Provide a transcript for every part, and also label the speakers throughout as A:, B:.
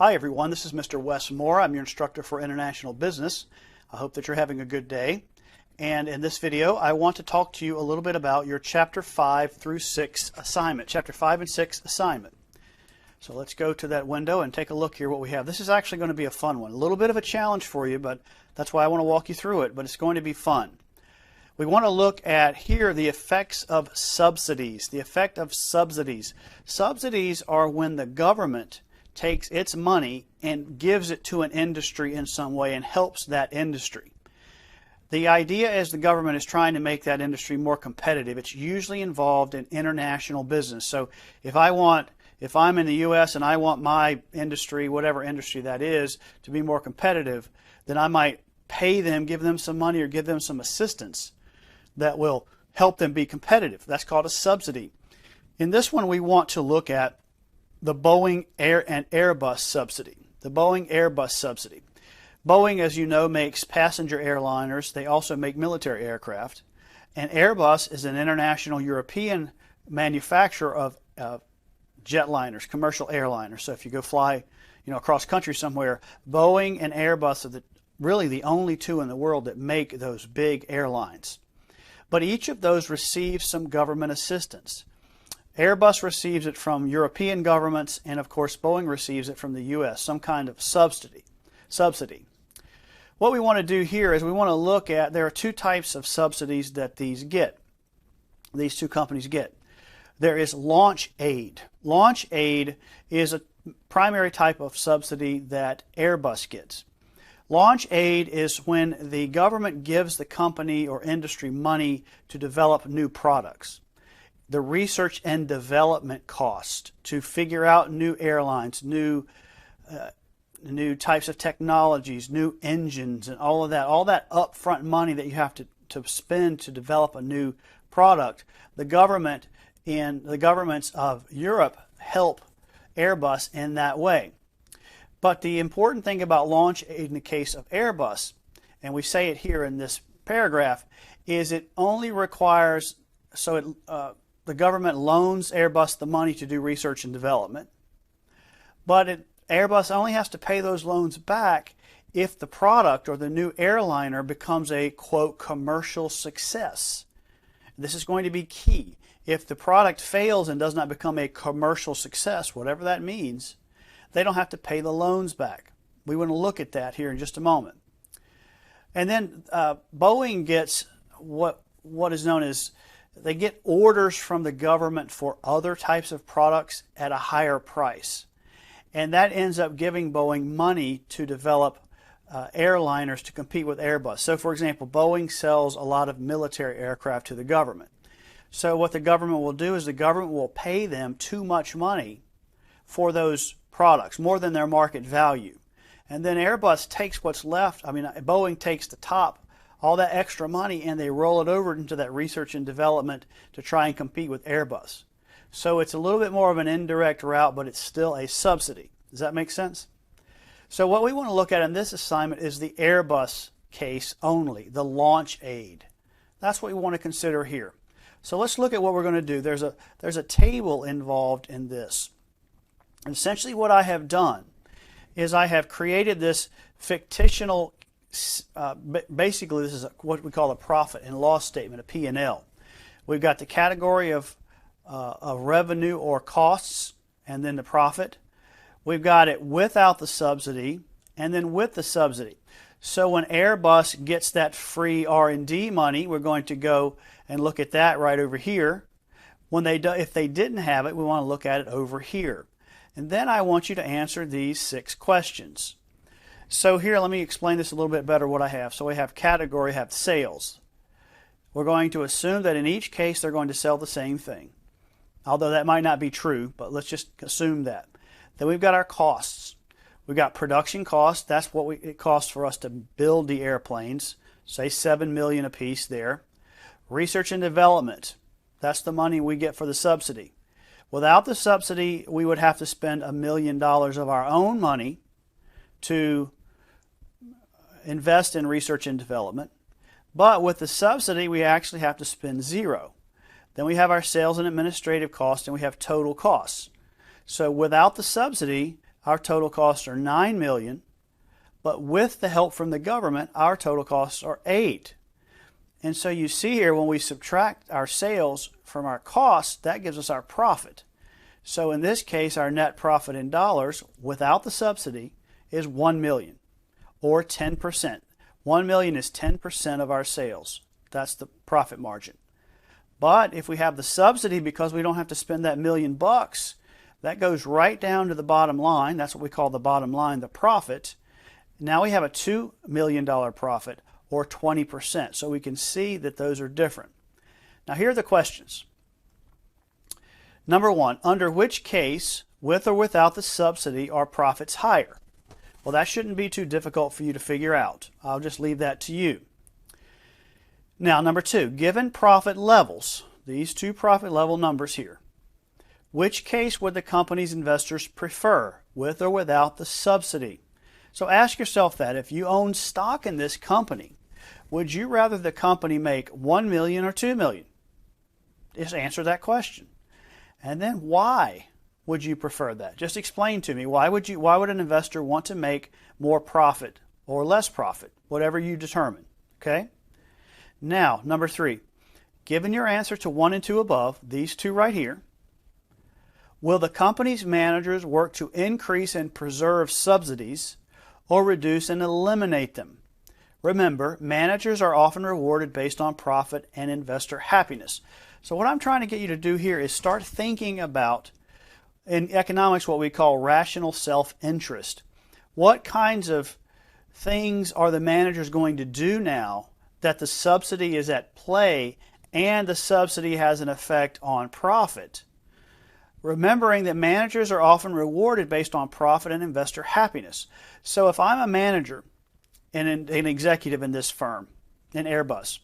A: Hi everyone, this is Mr. Wes Moore. I'm your instructor for international business. I hope that you're having a good day. And in this video, I want to talk to you a little bit about your Chapter 5 through 6 assignment, Chapter 5 and 6 assignment. So let's go to that window and take a look here what we have. This is actually going to be a fun one. A little bit of a challenge for you, but that's why I want to walk you through it, but it's going to be fun. We want to look at here the effects of subsidies. The effect of subsidies. Subsidies are when the government takes its money and gives it to an industry in some way and helps that industry. The idea is the government is trying to make that industry more competitive. It's usually involved in international business. So if I'm in the U.S. and I want my industry, whatever industry that is, to be more competitive, then I might pay them, give them some money or give them some assistance that will help them be competitive. That's called a subsidy. In this one, we want to look at the Boeing and Airbus subsidy. The Boeing Airbus subsidy. Boeing, as you know, makes passenger airliners. They also make military aircraft. And Airbus is an international European manufacturer of jetliners, commercial airliners. So if you go fly, across country somewhere, Boeing and Airbus are really the only two in the world that make those big airlines. But each of those receives some government assistance. Airbus receives it from European governments, and of course Boeing receives it from the U.S., some kind of subsidy. What we want to do here is we want to look at, there are two types of subsidies that these two companies get. There is launch aid. Launch aid is a primary type of subsidy that Airbus gets. Launch aid is when the government gives the company or industry money to develop new products. The research and development cost to figure out new airlines, new types of technologies, new engines, and all that upfront money that you have to spend to develop a new product. The government and the governments of Europe help Airbus in that way. But the important thing about launch aid in the case of Airbus, and we say it here in this paragraph, is it only requires, the government loans Airbus the money to do research and development, but Airbus only has to pay those loans back if the product or the new airliner becomes a, quote, commercial success. This is going to be key. If the product fails and does not become a commercial success, whatever that means, they don't have to pay the loans back. We want to look at that here in just a moment. And then Boeing gets what is known as, they get orders from the government for other types of products at a higher price. And that ends up giving Boeing money to develop airliners to compete with Airbus. So for example, Boeing sells a lot of military aircraft to the government. So what the government will do is the government will pay them too much money for those products, more than their market value. And then Airbus takes what's left, Boeing takes the top, all that extra money, and they roll it over into that research and development to try and compete with Airbus. So it's a little bit more of an indirect route, but it's still a subsidy. Does that make sense? So what we want to look at in this assignment is the Airbus case only, the launch aid. That's what we want to consider here. So let's look at what we're going to do. There's a table involved in this. And essentially what I have done is I have created this fictional, basically this is what we call a profit and loss statement, a P&L. We've got the category of revenue or costs and then the profit. We've got it without the subsidy and then with the subsidy. So when Airbus gets that free R&D money, we're going to go and look at that right over here. If they didn't have it, we want to look at it over here. And then I want you to answer these 6 questions. So here, let me explain this a little bit better what I have. So we have category, have sales. We're going to assume that in each case they're going to sell the same thing. Although that might not be true, but let's just assume that. Then we've got our costs. We've got production costs. That's what it costs for us to build the airplanes. Say $7 million a piece there. Research and development. That's the money we get for the subsidy. Without the subsidy, we would have to spend $1 million of our own money to invest in research and development. But with the subsidy, we actually have to spend $0. Then we have our sales and administrative costs, and we have total costs. So without the subsidy, our total costs are $9 million, but with the help from the government, our total costs are $8. And so you see here, when we subtract our sales from our costs, that gives us our profit. So in this case, our net profit in dollars without the subsidy is $1 million, or 10%. $1 million is 10% of our sales. That's the profit margin. But if we have the subsidy, because we don't have to spend that $1 million, that goes right down to the bottom line. That's what we call the bottom line, the profit. Now we have a $2 million profit, or 20%. So we can see that those are different. Now here are the questions. Number one, under which case, with or without the subsidy, are profits higher? Well, that shouldn't be too difficult for you to figure out. I'll just leave that to you. Now, number two, given profit levels, these two profit level numbers here, which case would the company's investors prefer, with or without the subsidy? So ask yourself that. If you own stock in this company, would you rather the company make $1 million or $2 million? Just answer that question. And then why would you prefer that? Just explain to me. Why would an investor want to make more profit or less profit? Whatever you determine. Okay? Now, number three, given your answer to 1 and 2 above, these two right here, will the company's managers work to increase and preserve subsidies or reduce and eliminate them? Remember, managers are often rewarded based on profit and investor happiness. So what I'm trying to get you to do here is start thinking about, in economics, what we call rational self-interest. What kinds of things are the managers going to do now that the subsidy is at play and the subsidy has an effect on profit? Remembering that managers are often rewarded based on profit and investor happiness. So if I'm a manager and an executive in this firm, in Airbus,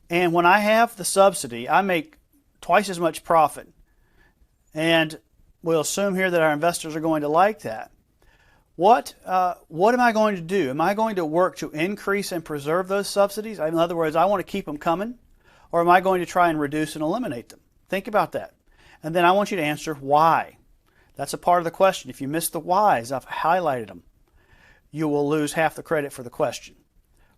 A: and when I have the subsidy, I make twice as much profit, and we'll assume here that our investors are going to like that. What am I going to do? Am I going to work to increase and preserve those subsidies? In other words, I want to keep them coming, or am I going to try and reduce and eliminate them? Think about that. And then I want you to answer why. That's a part of the question. If you miss the whys, I've highlighted them. You will lose half the credit for the question.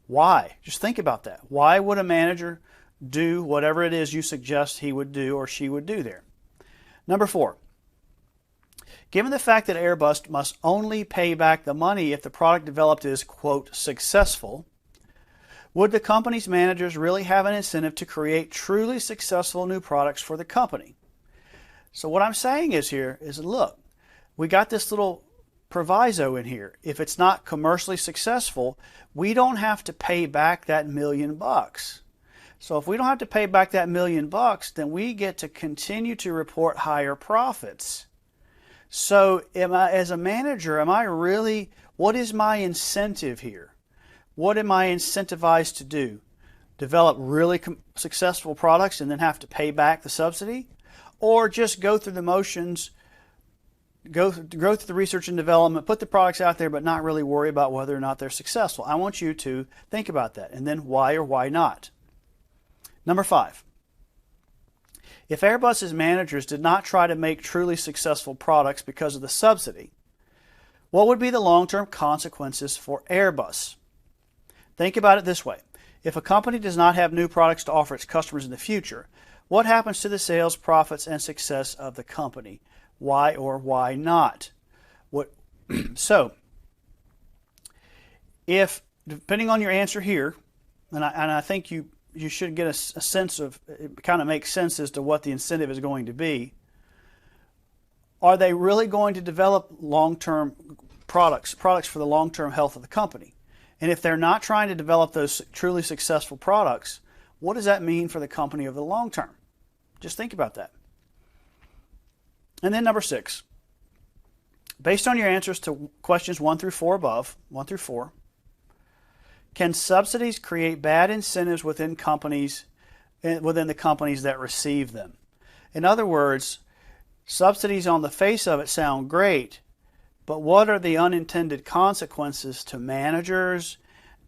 A: Why? Just think about that. Why would a manager do whatever it is you suggest he would do or she would do there? Number 4. Given the fact that Airbus must only pay back the money if the product developed is, quote, successful, would the company's managers really have an incentive to create truly successful new products for the company? So what I'm saying is here is, look, we got this little proviso in here. If it's not commercially successful, we don't have to pay back that $1 million. So if we don't have to pay back that $1 million, then we get to continue to report higher profits. So as a manager, what is my incentive here? What am I incentivized to do? Develop really successful products and then have to pay back the subsidy? Or just go through the motions, go through the research and development, put the products out there, but not really worry about whether or not they're successful? I want you to think about that. And then why or why not? Number 5. If Airbus's managers did not try to make truly successful products because of the subsidy, what would be the long-term consequences for Airbus? Think about it this way. If a company does not have new products to offer its customers in the future, what happens to the sales, profits, and success of the company? Why or why not? So, if, depending on your answer here, and I think you should get a sense of, it kind of makes sense as to what the incentive is going to be. Are they really going to develop long-term products for the long-term health of the company? And if they're not trying to develop those truly successful products, what does that mean for the company over the long term? Just think about that. And then number 6. Based on your answers to questions 1 through 4 above, 1 through 4, can subsidies create bad incentives within the companies that receive them? In other words, subsidies on the face of it sound great, but what are the unintended consequences to managers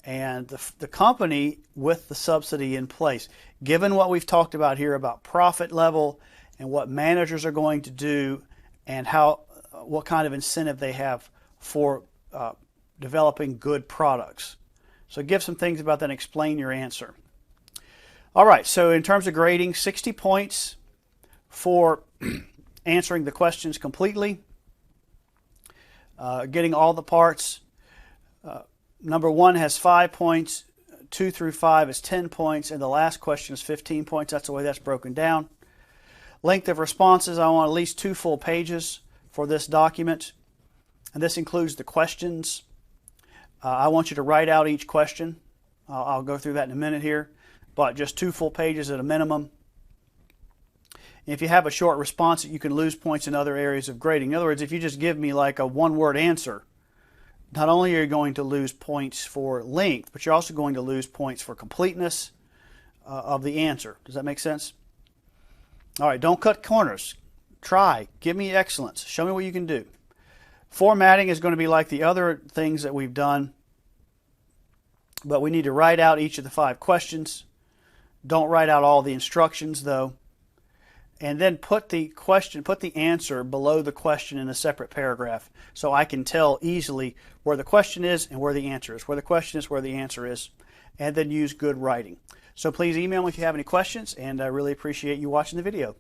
A: and the company with the subsidy in place? Given what we've talked about here about profit level and what managers are going to do and how what kind of incentive they have for developing good products. So give some things about that and explain your answer. All right, so in terms of grading, 60 points for answering the questions completely, getting all the parts. Number 1 has 5 points, 2 through 5 is 10 points, and the last question is 15 points. That's the way that's broken down. Length of responses, I want at least 2 full pages for this document, and this includes the questions. I want you to write out each question. I'll go through that in a minute here, but just 2 full pages at a minimum. If you have a short response, you can lose points in other areas of grading. In other words, if you just give me like a one-word answer, not only are you going to lose points for length, but you're also going to lose points for completeness of the answer. Does that make sense? All right, don't cut corners. Try. Give me excellence. Show me what you can do. Formatting is going to be like the other things that we've done, but we need to write out each of the 5 questions. Don't write out all the instructions, though. And then put the answer below the question in a separate paragraph so I can tell easily where the question is and where the answer is, where the question is, where the answer is, and then use good writing. So please email me if you have any questions, and I really appreciate you watching the video.